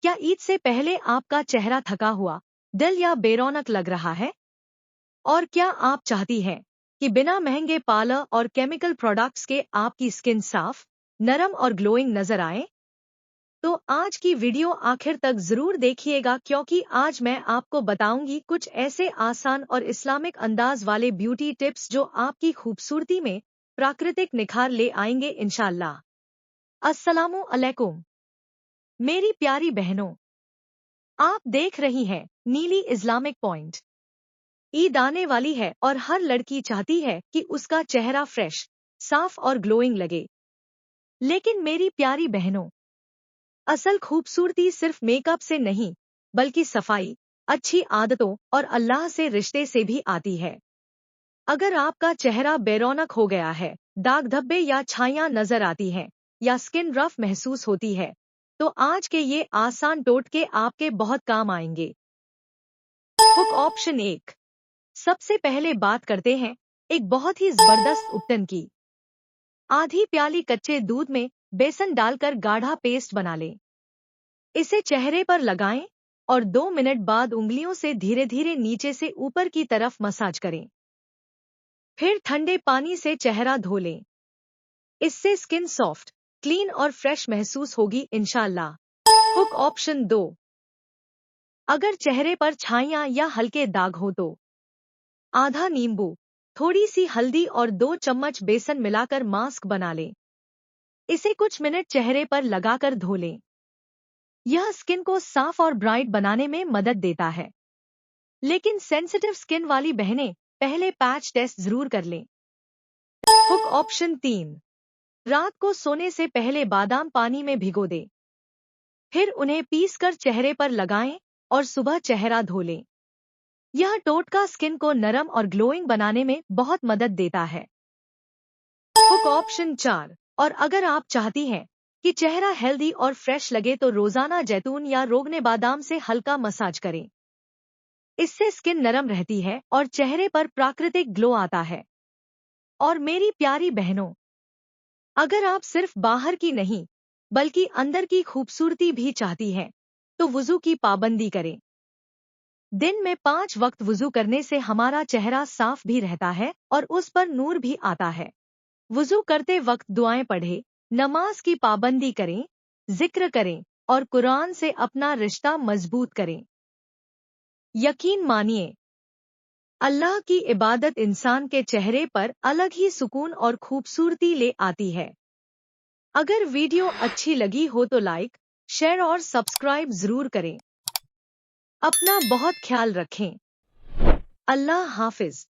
क्या ईद से पहले आपका चेहरा थका हुआ, डल या बेरौनक लग रहा है? और क्या आप चाहती हैं कि बिना महंगे पार्लर और केमिकल प्रोडक्ट्स के आपकी स्किन साफ, नरम और ग्लोइंग नजर आए? तो आज की वीडियो आखिर तक जरूर देखिएगा, क्योंकि आज मैं आपको बताऊंगी कुछ ऐसे आसान और इस्लामिक अंदाज वाले ब्यूटी टिप्स जो आपकी खूबसूरती में प्राकृतिक निखार ले आएंगे इंशाल्लाह। अस्सलामु अलैकुम मेरी प्यारी बहनों, आप देख रही हैं नीली इस्लामिक पॉइंट। ईद आने वाली है और हर लड़की चाहती है कि उसका चेहरा फ्रेश, साफ और ग्लोइंग लगे। लेकिन मेरी प्यारी बहनों, असल खूबसूरती सिर्फ मेकअप से नहीं, बल्कि सफाई, अच्छी आदतों और अल्लाह से रिश्ते से भी आती है। अगर आपका चेहरा बेरौनक हो गया है, दाग धब्बे या छाइयां नजर आती हैं, या स्किन रफ महसूस होती है, तो आज के ये आसान टोटके आपके बहुत काम आएंगे। Hook option 1। सबसे पहले बात करते हैं एक बहुत ही जबरदस्त उपटन की। आधी प्याली कच्चे दूध में बेसन डालकर गाढ़ा पेस्ट बना लें। इसे चेहरे पर लगाएं और 2 मिनट बाद उंगलियों से धीरे धीरे नीचे से ऊपर की तरफ मसाज करें। फिर ठंडे पानी से चेहरा धो लें। इससे स्किन सॉफ्ट, क्लीन और फ्रेश महसूस होगी इंशाल्लाह। Hook option 2। अगर चेहरे पर छाइयां या हल्के दाग हो तो आधा नींबू, थोड़ी सी हल्दी और 2 चम्मच बेसन मिलाकर मास्क बना लें। इसे कुछ मिनट चेहरे पर लगाकर धो लें। यह स्किन को साफ और ब्राइट बनाने में मदद देता है। लेकिन सेंसिटिव स्किन वाली बहनें पहले पैच टेस्ट जरूर कर लें। Hook option 3। रात को सोने से पहले बादाम पानी में भिगो दें। फिर उन्हें पीसकर चेहरे पर लगाएं और सुबह चेहरा धो लें। यह टोटका स्किन को नरम और ग्लोइंग बनाने में बहुत मदद देता है। Hook option 4। और अगर आप चाहती हैं कि चेहरा हेल्दी और फ्रेश लगे तो रोजाना जैतून या रोगने बादाम से हल्का मसाज करें। इससे स्किन नरम रहती है और चेहरे पर प्राकृतिक ग्लो आता है। और मेरी प्यारी बहनों, अगर आप सिर्फ बाहर की नहीं, बल्कि अंदर की खूबसूरती भी चाहती हैं, तो वुजू की पाबंदी करें। दिन में 5 वक्त वुजू करने से हमारा चेहरा साफ भी रहता है और उस पर नूर भी आता है। वुजू करते वक्त दुआएं पढ़ें, नमाज की पाबंदी करें, जिक्र करें और कुरान से अपना रिश्ता मजबूत करें। यकीन मानिए, अल्लाह की इबादत इंसान के चेहरे पर अलग ही सुकून और खूबसूरती ले आती है। अगर वीडियो अच्छी लगी हो तो लाइक, शेयर और सब्सक्राइब जरूर करें। अपना बहुत ख्याल रखें। अल्लाह हाफिज।